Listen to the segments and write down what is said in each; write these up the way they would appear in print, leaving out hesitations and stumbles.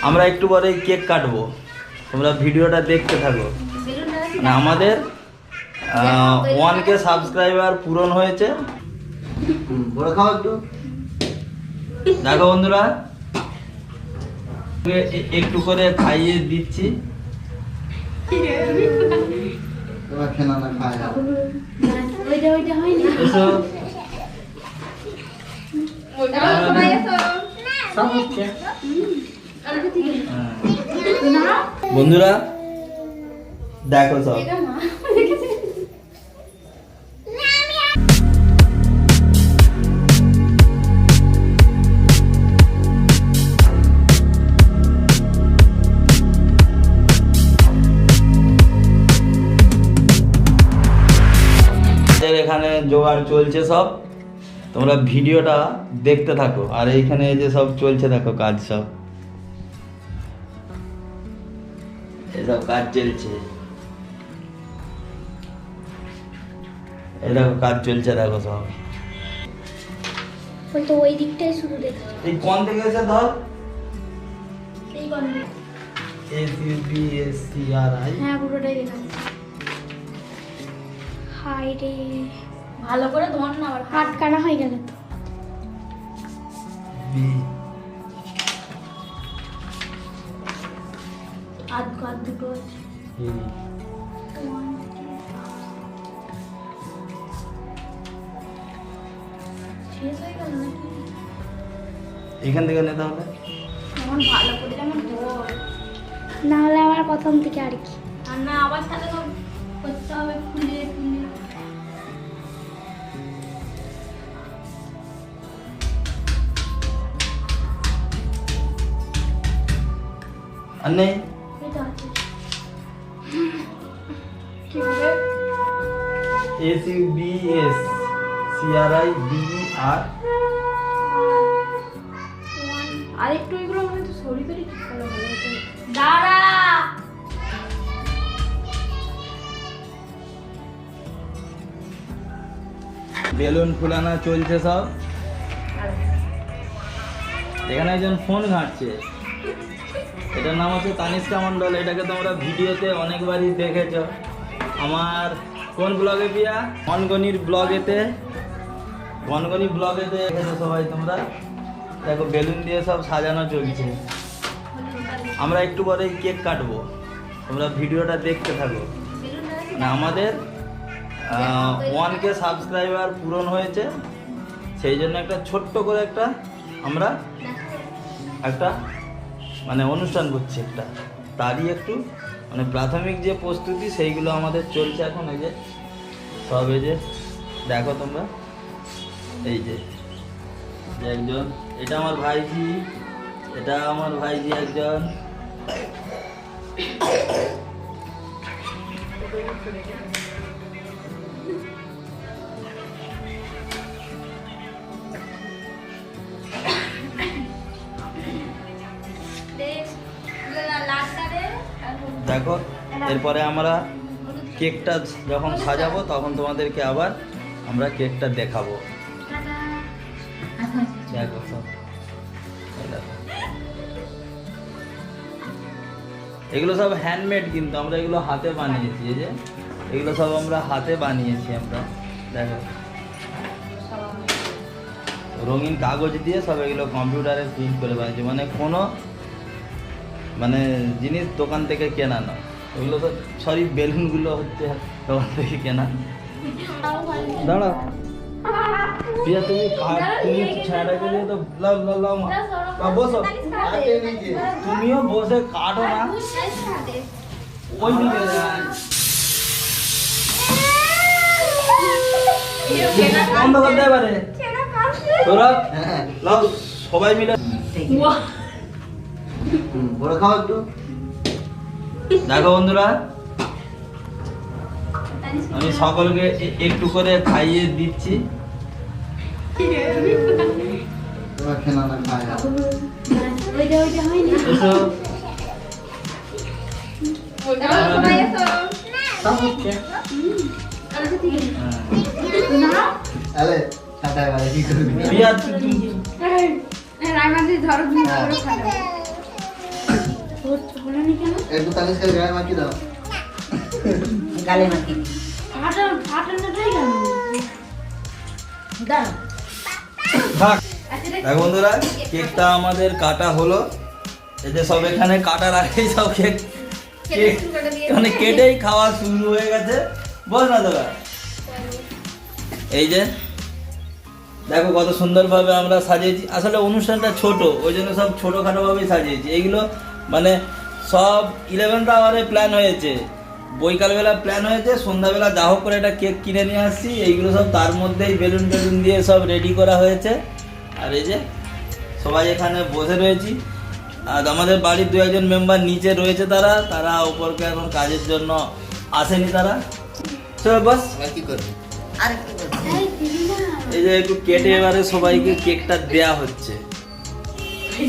আমরা একটু পরে কেক কাটবো, তোমরা ভিডিওটা দেখতে থাকো। মানে আমাদের 1K সাবস্ক্রাইবার পূরণ হয়েছে। খাও একটু দেখো বন্ধুরা, একটু করে খাইয়ে দিচ্ছি। বন্ধুরা দেখো সব এখানে জোগাড় চলছে সব, তোমরা ভিডিওটা দেখতে থাকো। আর এইখানে যে সব চলছে দেখো কাজ, সব এসব কাজ চলছে, এই দেখো কাজ চলছে দেখো সব। তো ওই দিকটাই শুরু দেখা এই কোন দিকে এসে ধর, এই কোন দিকে ACBSCRI, হ্যাঁ পুরোটাই দেখা যাচ্ছে। হাই রে, ভালো করে ধর না, আবার আটকানা হয়ে গেল তো। B আধ দুটো আছে। শেষ হয়ে গেল নাকি? এখান থেকে নিতে হবে, আমার ভালো করে যেমন ধর, না হলে আবার প্রথম থেকে আর কি, আর না আবার তাহলে তো করতে হবে খুলে খুলে। আর নেই এটা আছে কি হবে? ACBSCRI BER। আর একটু এগুলো মনে তো সরি করে ঠিক করে ভালো হতো। দাঁড়া, বেলুন ফুলানো চলছে সব। এখানে একজন ফোন ঘাঁটছে, এটার নাম হচ্ছে তানিষ্কা মণ্ডল। এটাকে তোমরা ভিডিওতে অনেকবারই দেখেছো আমার কোন ব্লগে, পিয়া গনগনির ব্লগেতে, গনগনি ব্লগেতে দেখেছো সবাই তোমরা। দেখো বেলুন দিয়ে সব সাজানো চলছে। আমরা একটু পরেই কেক কাটবো, তোমরা ভিডিওটা দেখতে থাকো। না আমাদের 1K সাবস্ক্রাইবার পূরণ হয়েছে, সেই জন্য একটা ছোট্ট করে আমরা একটা মানে অনুষ্ঠান করছি একটা, তারই একটু মানে প্রাথমিক যে প্রস্তুতি সেইগুলো আমাদের চলছে এখন। এই যে সব, এই যে দেখো তোমরা, এই যে একজন, এটা আমার ভাইজি, এটা আমার ভাইজি একজন। দেখো এরপরে আমরা কেকটা যখন সাজাবো তখন তোমাদেরকে আবার আমরা কেকটা দেখাবো। দেখো সব, এগুলো সব হ্যান্ডমেড, কিন্তু আমরা এগুলো হাতে বানিয়েছি। এই যে এগুলো সব আমরা হাতে বানিয়েছি আমরা, দেখো রঙিন কাগজ দিয়ে সব এগুলো কম্পিউটারে প্রিন্ট করে বানিয়েছি। মানে কোনো মানে জিনিস দোকান থেকে কেনা না, ওগুলো তো সরি বেলুনগুলো হচ্ছে দোকান থেকে কেনা। দাঁড়া প্রিয়া, তুমি ছায়াটাকে দিয়ে তো বসো, তুমিও বসে কাটো না, ওই দিকে বন্ধ করতে পারে তোরা সবাই মিলে খাও একটু। দেখো বন্ধুরা, আমি সকলকে একটু করে খাইয়ে দিচ্ছি। বলনি কেন? একটু তানিশকে গায়ে মাখি দাও। গালে মাখি ফাটানোটাই কেন? দাঁড়াও। থাক। আচ্ছা দেখ। দেখো বন্ধুরা, কেকটা আমাদের কাটা হলো। এই যে সব এখানে কাটার আগেই সব কেক মানে কেটেই খাওয়া শুরু হয়ে গেছে। বল না দাদা, এই যে দেখো কত সুন্দরভাবে আমরা সাজিয়েছি। আসলে অনুষ্ঠানটা ছোট, ওই জন্য সব ছোটোখাটোভাবেই সাজিয়েছি। এইগুলো মানে সব 11th আওয়ারে প্ল্যান হয়েছে, বৈকালবেলা প্ল্যান হয়েছে, সন্ধ্যাবেলা যা হোক করে একটা কেক কিনে নিয়ে আসছি। এইগুলো সব তার মধ্যেই বেলুন টেলুন দিয়ে সব রেডি করা হয়েছে। আর এই যে সবাই এখানে বসে রয়েছি। আর আমাদের বাড়ির 2-1 মেম্বার নিচে রয়েছে, তারা উপরকে এখন কাজের জন্য আসেনি তারা। চলো বাস, আর কি করবে? আর কি বলবো? এই দিদি না। এই যে একটু কেটে এবারে সবাইকে কেকটা দেয়া হচ্ছে।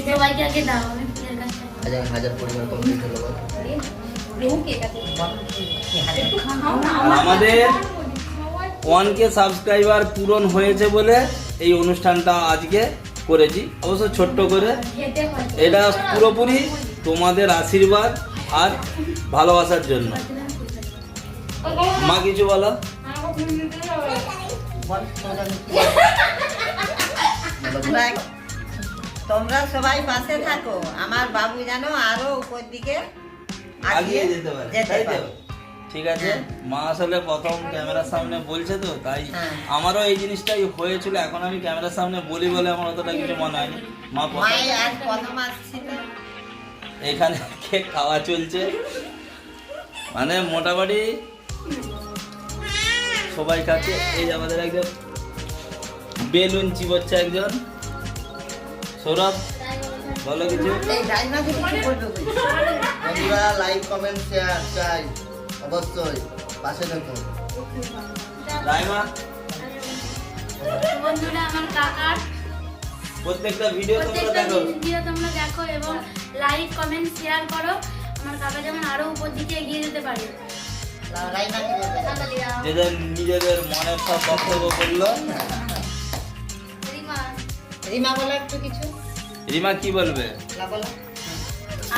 সবাইকে আগে দাও, আমি ফুলের গাছটা হাজার হাজার পরিবার কমপ্লিট হলো বল। একটু খাও না। আর আমাদের 1K সাবস্ক্রাইবার পূরণ হয়েছে বলে এই অনুষ্ঠানটা আজকে করেছি, অবশ্য ছোট্ট করে। খেতে হয়। এটা পুরোপুরি তোমাদের আশীর্বাদ আর ভালোবাসার জন্য। মা কিছু বলো। বল, তোমরা সবাই পাশে থাকো, আমার বাবু যেন আরো উপর দিকে আগিয়ে যেতে পারে, তাই তো? ঠিক আছে। মা আসলে প্রথম ক্যামেরার সামনে বলছে তো, তাই হ্যাঁ। আমারও এই জিনিসটাই হয়েছিল। এখন আমি ক্যামেরার সামনে বলি বলে আমার অতটা কিছু মনে হয়নি। মা মায়ের আজ প্রথম আসছি তো। এখানে কেক খাওয়া চলছে, মানে মোটামুটি সবাই খাচ্ছে। এই যে আমাদের একজন বেলুন চিবোচ্ছে একজন। সৌরভ বলো কিছু। এই রাজমাকে কি করবে বলছি? বন্ধুরা লাইক কমেন্ট শেয়ার চাই অবশ্যই, পাশে থাকুন। রাইমা বন্ধুরা, আমার কাকার প্রত্যেকটা ভিডিও তোমরা প্রত্যেকটা দেখো। ভিডিও তোমরা দেখো এবং লাইক কমেন্ট শেয়ার করো। আমার কাকা যেমন আরো উপর দিকে এগিয়ে যেতে পারে। রাজমা কি করবে? যেদের নিজেদের মনের সব বক্তব্য বললো। রিমা বলো একটু কিছু। রিমা কি বলবে? বলো।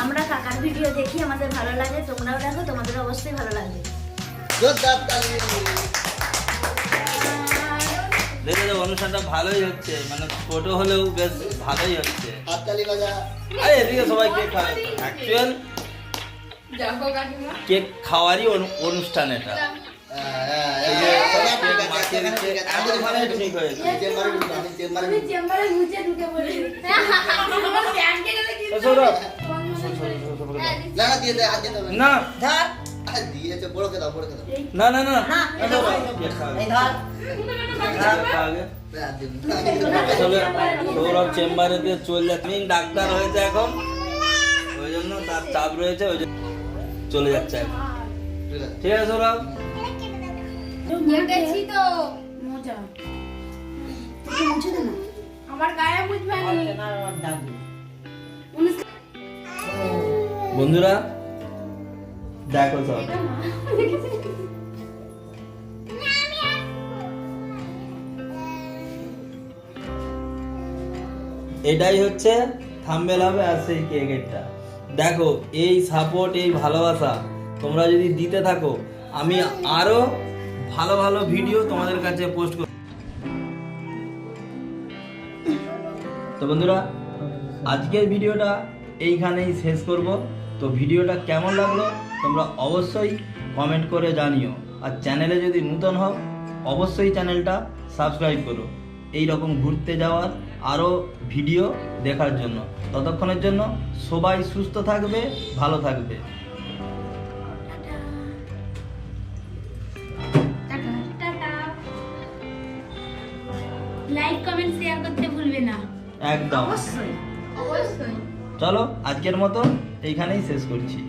আমরা কাকার ভিডিও দেখি, আমাদের ভালো লাগে। তোমরাও দেখো, তোমাদের অবশ্যই ভালো লাগবে। জোরদার তালি। দেখে যে অনুষ্ঠানটা ভালোই হচ্ছে, মানে ছোট হলেও বেশ ভালোই হচ্ছে। হাততালি বাজা। আরে এদিকে সবাই কেক খাবে। অ্যাকচুয়াল কেক খাওয়ারই অনুষ্ঠান এটা। এই যে সবাই কেক মাখিয়ে দিচ্ছে, এমন ভাবে ঠিক হয়েছে। চেম্বারে ঢুকো, আমি চেম্বারে ঢুকো। চেম্বারে নিচে ঢুকে পড়ে। সৌরভ না না দিয়ে দে, হাত দিয়ে দেবে না ধর। আর দিয়েছে, বড়কে দাও, বড়কে দাও। না না না না, না, সৌরভ, কেক খাবে। এই ধর। কেক খাবে। না, হাত দিন। আসলে সৌরভ চেম্বারে দিয়ে চলে যাচ্ছে। ডাক্তার হয়েছে এখন, ওই জন্য তার চাপ রয়েছে, ওই জন্য চলে যাচ্ছে এখন। ঠিক আছে। ঠিক আছে সৌরভ। দেখেছি তো মজা। তুই মুছে দে না। আমার গায়ে মুছবে না। বন্ধুরা দেখো সব, এটাই হচ্ছে থাম্বনেল হবে আর সেই কেকেরটা। দেখো এই সাপোর্ট, এই ভালোবাসা তোমরা যদি দিতে থাকো, আমি আরো ভালো ভালো ভিডিও তোমাদের কাছে পোস্ট করব। তো বন্ধুরা, আজকের ভিডিওটা এইখানেই শেষ করব। তো ভিডিওটা কেমন লাগলো তোমরা অবশ্যই কমেন্ট করে জানিও। আর চ্যানেলে যদি নতুন হও অবশ্যই চ্যানেলটা সাবস্ক্রাইব করো, এই রকম ঘুরতে যাওয়ার আরও ভিডিও দেখার জন্য। ততক্ষণের জন্য সবাই সুস্থ থাকবে, ভালো থাকবে। টাটা। লাইক কমেন্ট শেয়ার করতে ভুলবে না। একদম। অবশ্যই। চলো আজকের মতো এইখানেই শেষ করছি।